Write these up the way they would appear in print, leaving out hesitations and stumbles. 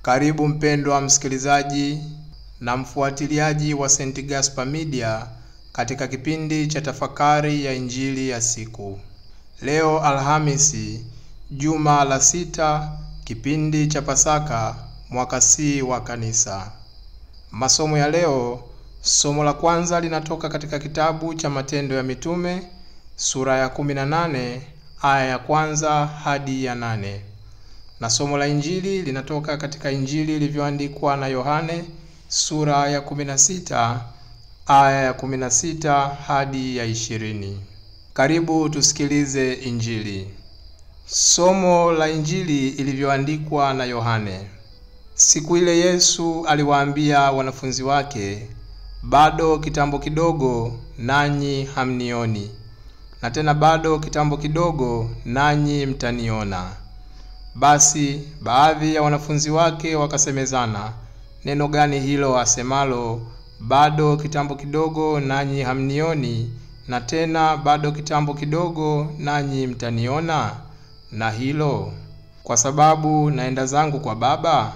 Karibu mpendwa msikilizaji na mfuatiliaji wa St. Gaspar Media katika kipindi cha tafakari ya Injili ya siku. Leo Alhamisi, juma la 6, kipindi cha Pasaka, mwaka C wa Kanisa. Masomo ya leo, somo la kwanza linatoka katika kitabu cha Matendo ya Mitume, sura ya 18, aya ya kwanza hadi ya 8. Na somo la Injili linatoka katika Injili ilivyoandikwa na Yohane, sura ya 16, aya ya 16 hadi ya 20. Karibu tusikilize Injili. Somo la Injili ilivyoandikwa na Yohane. Siku ile Yesu aliwaambia wanafunzi wake, bado kitambo kidogo nanyi hamnioni, na tena bado kitambo kidogo nanyi mtaniona. Basi baadhi ya wanafunzi wake wakasemezana, neno gani hilo asemalo, bado kitambo kidogo nanyi hamnioni, na tena bado kitambo kidogo nanyi mtaniona? Na hilo kwa sababu naenda zangu kwa Baba?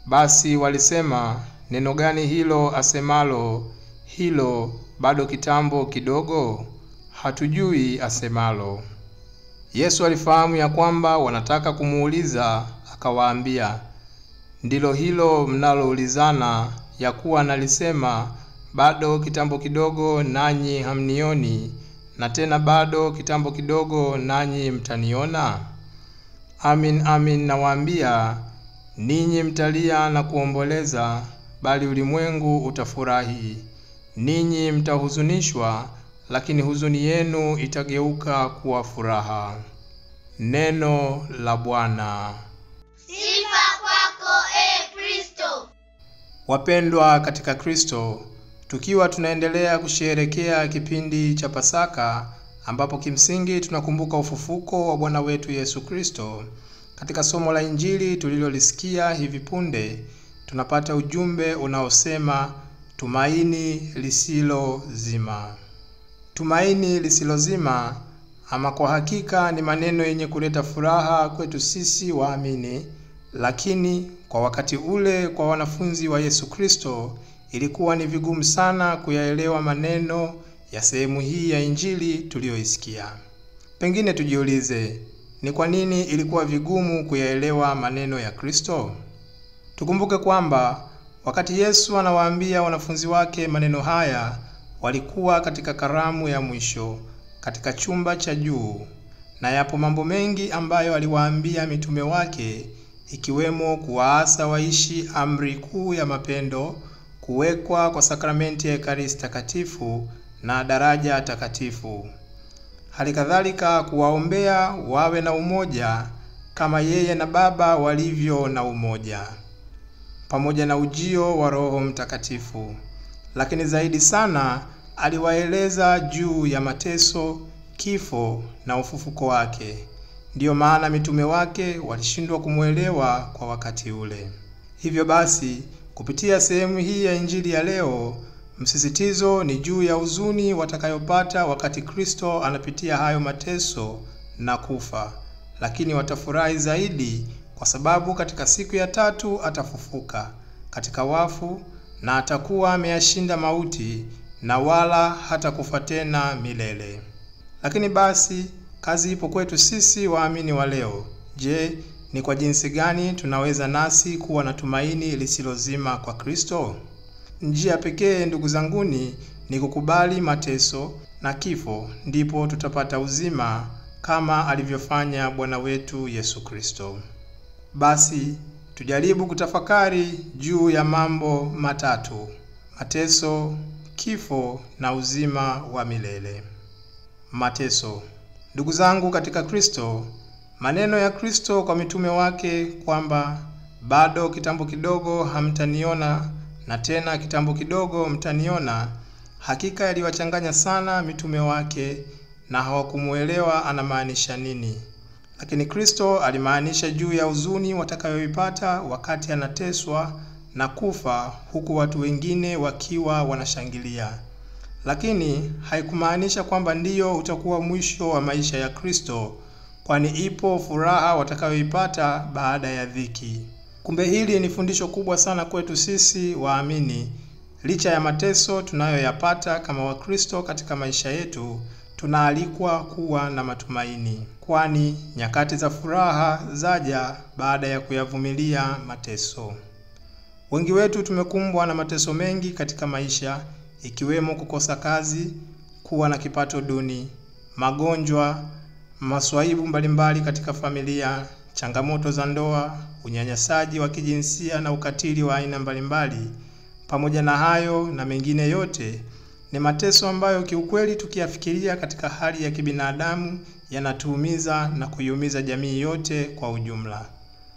Basi walisema, neno gani hilo asemalo, hilo bado kitambo kidogo? Hatujui asemalo. Yesu alifahamu ya kwamba wanataka kumuuliza, akawaambia, ndilo hilo mnaloulizana, ya kuwa nalisema, bado kitambo kidogo nanyi hamnioni, na tena bado kitambo kidogo nanyi mtaniona? Amin, amin nawaambia, ninyi mtalia na kuomboleza, bali ulimwengu utafurahi. Ninyi mtahuzunishwa, lakini huzuni yenu itageuka kuwa furaha. Neno la Bwana. Sifa kwako Kristo. Wapendwa katika Kristo, tukiwa tunaendelea kusherehekea kipindi cha Pasaka, ambapo kimsingi tunakumbuka ufufuko wa Bwana wetu Yesu Kristo, katika somo la Injili tulilolisikia hivi punde, tunapata ujumbe unaosema tumaini lisilozima. Tumaini lisilozima, ama kwa hakika ni maneno yenye kuleta furaha kwetu sisi waamini, lakini kwa wakati ule kwa wanafunzi wa Yesu Kristo ilikuwa ni vigumu sana kuyaelewa maneno ya sehemu hii ya Injili tuliyoisikia. Pengine tujiulize, ni kwa nini ilikuwa vigumu kuyaelewa maneno ya Kristo? Tukumbuke kwamba wakati Yesu anawaambia wanafunzi wake maneno haya, walikuwa katika karamu ya mwisho, katika chumba cha juu, na yapo mambo mengi ambayo aliwaambia mitume wake, ikiwemo kuwaasa waishi amri kuu ya mapendo, kuwekwa kwa sakramenti ya Ekaristi takatifu na daraja takatifu. Halikadhalika kuwaombea wawe na umoja kama yeye na Baba walivyo na umoja, pamoja na ujio wa Roho Mtakatifu. Lakini zaidi sana aliwaeleza juu ya mateso, kifo na ufufuko wake. Ndiyo maana mitume wake walishindwa kumuelewa kwa wakati ule. Hivyo basi, kupitia sehemu hii ya Injili ya leo, msisitizo ni juu ya huzuni watakayopata wakati Kristo anapitia hayo mateso na kufa. Lakini watafurahi zaidi kwa sababu katika siku ya 3 atafufuka katika wafu, na atakuwa ameyashinda mauti, na wala hatakufa tena milele. Lakini basi, kazi ipo kwetu sisi waamini wa leo. Je, ni kwa jinsi gani tunaweza nasi kuwa na tumaini lisilozima kwa Kristo? Njia pekee, ndugu zanguni, ni kukubali mateso na kifo, ndipo tutapata uzima kama alivyofanya Bwana wetu Yesu Kristo. Basi tujaribu kutafakari juu ya mambo matatu: mateso, kifo na uzima wa milele. Mateso. Ndugu zangu katika Kristo, maneno ya Kristo kwa mitume wake kwamba bado kitambo kidogo hamtaniona na tena kitambo kidogo mtaniona, hakika yaliwachanganya sana mitume wake na hawakumuelewa anamaanisha nini. Lakini Kristo alimaanisha juu ya huzuni watakayoipata wakati anateswa na kufa, huku watu wengine wakiwa wanashangilia. Lakini haikumaanisha kwamba ndiyo utakuwa mwisho wa maisha ya Kristo, kwani ipo furaha watakayoipata baada ya dhiki. Kumbe hili ni fundisho kubwa sana kwetu sisi waamini. Licha ya mateso tunayoyapata kama Wakristo katika maisha yetu, tunaalikwa kuwa na matumaini, kwani nyakati za furaha zaja baada ya kuyavumilia mateso. Wengi wetu tumekumbwa na mateso mengi katika maisha, ikiwemo kukosa kazi, kuwa na kipato duni, magonjwa, maswaibu mbalimbali katika familia, changamoto za ndoa, unyanyasaji wa kijinsia na ukatili wa aina mbalimbali. Pamoja na hayo na mengine yote, ni mateso ambayo kiukweli tukiyafikiria katika hali ya kibinadamu yanatuumiza na kuiumiza jamii yote kwa ujumla.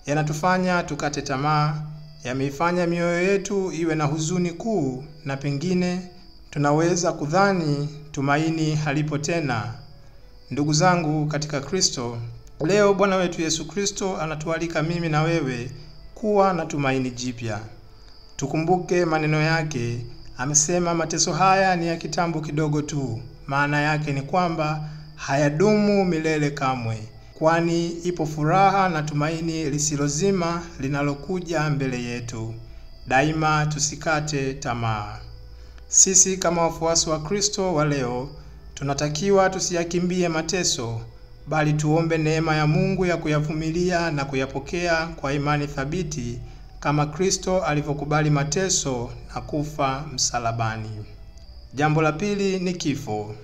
Yanatufanya tukate tamaa, yameifanya mioyo yetu iwe na huzuni kuu, na pengine tunaweza kudhani tumaini halipo tena. Ndugu zangu katika Kristo, leo Bwana wetu Yesu Kristo anatualika mimi na wewe kuwa na tumaini jipya. Tukumbuke maneno yake. Amesema mateso haya ni ya kitambo kidogo tu. Maana yake ni kwamba hayadumu milele kamwe, kwani ipo furaha na tumaini lisilozima linalokuja mbele yetu. Daima tusikate tamaa. Sisi kama wafuasi wa Kristo wa leo, tunatakiwa tusiyakimbie mateso, bali tuombe neema ya Mungu ya kuyavumilia na kuyapokea kwa imani thabiti, kama Kristo alivyokubali mateso na kufa msalabani. Jambo la pili ni kifo.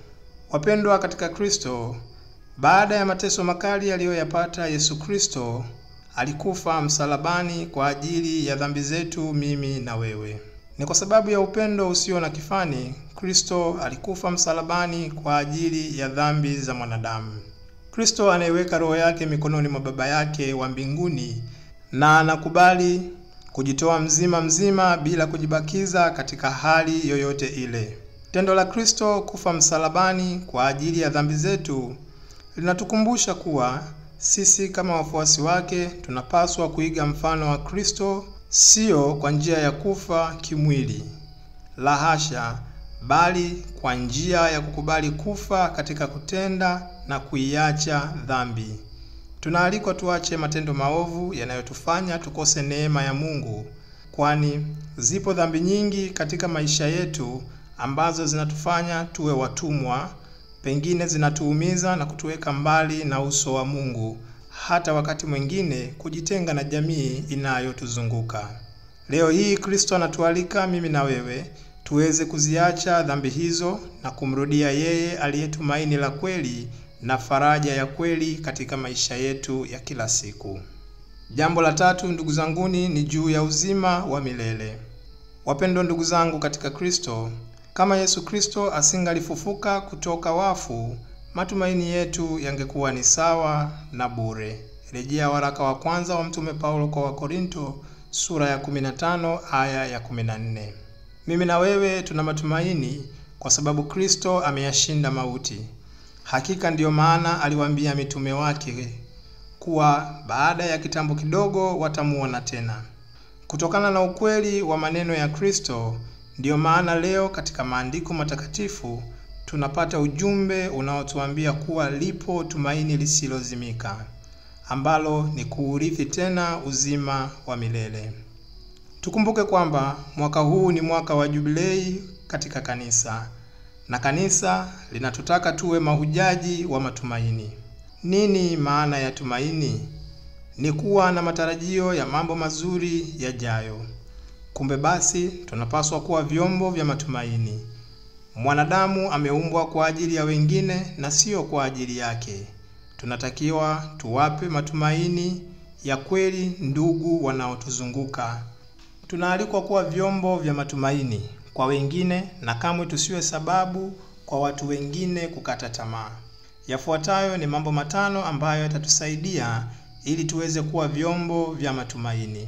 Wapendwa katika Kristo, baada ya mateso makali aliyoyapata Yesu Kristo, alikufa msalabani kwa ajili ya dhambi zetu mimi na wewe. Ni kwa sababu ya upendo usio na kifani, Kristo alikufa msalabani kwa ajili ya dhambi za mwanadamu. Kristo anayeweka roho yake mikononi mwa Baba yake wa mbinguni, na anakubali kujitoa mzima bila kujibakiza katika hali yoyote ile. Tendo la Kristo kufa msalabani kwa ajili ya dhambi zetu linatukumbusha kuwa sisi kama wafuasi wake tunapaswa kuiga mfano wa Kristo, sio kwa njia ya kufa kimwili, la hasha, bali kwa njia ya kukubali kufa katika kutenda na kuiacha dhambi. Tunaalikwa tuache matendo maovu yanayotufanya tukose neema ya Mungu, kwani zipo dhambi nyingi katika maisha yetu ambazo zinatufanya tuwe watumwa, pengine zinatuumiza na kutuweka mbali na uso wa Mungu, hata wakati mwingine kujitenga na jamii inayotuzunguka. Leo hii Kristo anatualika mimi na wewe tuweze kuziacha dhambi hizo na kumrudia yeye aliyetumaini la kweli na faraja ya kweli katika maisha yetu ya kila siku. Jambo la tatu, ndugu zanguni, ni juu ya uzima wa milele. Wapendwa ndugu zangu katika Kristo, kama Yesu Kristo asingalifufuka kutoka wafu, matumaini yetu yangekuwa ni sawa na bure. Rejea waraka wa kwanza wa Mtume Paulo kwa Wakorinto sura ya 15 aya ya 14. Mimi na wewe tuna matumaini kwa sababu Kristo ameyashinda mauti. Hakika ndiyo maana aliwaambia mitume wake kuwa baada ya kitambo kidogo watamuona tena. Kutokana na ukweli wa maneno ya Kristo, ndiyo maana leo katika maandiko matakatifu tunapata ujumbe unaotuambia kuwa lipo tumaini lisilozimika, ambalo ni kuurithi tena uzima wa milele. Tukumbuke kwamba mwaka huu ni mwaka wa jubilei katika kanisa, na kanisa linatutaka tuwe mahujaji wa matumaini. Nini maana ya tumaini? Ni kuwa na matarajio ya mambo mazuri yajayo. Kumbe basi tunapaswa kuwa vyombo vya matumaini. Mwanadamu ameumbwa kwa ajili ya wengine na sio kwa ajili yake. Tunatakiwa tuwape matumaini ya kweli ndugu wanaotuzunguka. Tunaalikwa kuwa vyombo vya matumaini kwa wengine, na kamwe tusiwe sababu kwa watu wengine kukata tamaa. Yafuatayo ni mambo 5 ambayo yatatusaidia ili tuweze kuwa vyombo vya matumaini.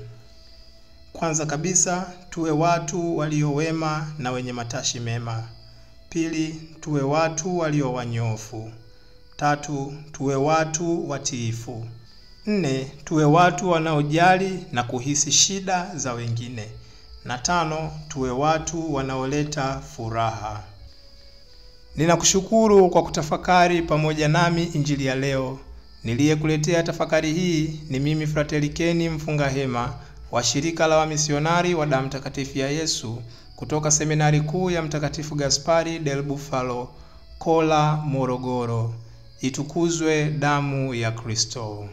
Kwanza kabisa, tuwe watu walio wema na wenye matashi mema. Pili, tuwe watu walio wanyofu. 3, tuwe watu watiifu. 4, tuwe watu wanaojali na kuhisi shida za wengine. Na 5, tuwe watu wanaoleta furaha. Ninakushukuru kwa kutafakari pamoja nami injili ya leo. Niliyekuletea tafakari hii ni mimi Fratelli Ken Mfungahema wa shirika la wamisionari wa damu takatifu ya Yesu kutoka seminari kuu ya Mtakatifu Gaspari del Bufalo, Kola, Morogoro. Itukuzwe damu ya Kristo!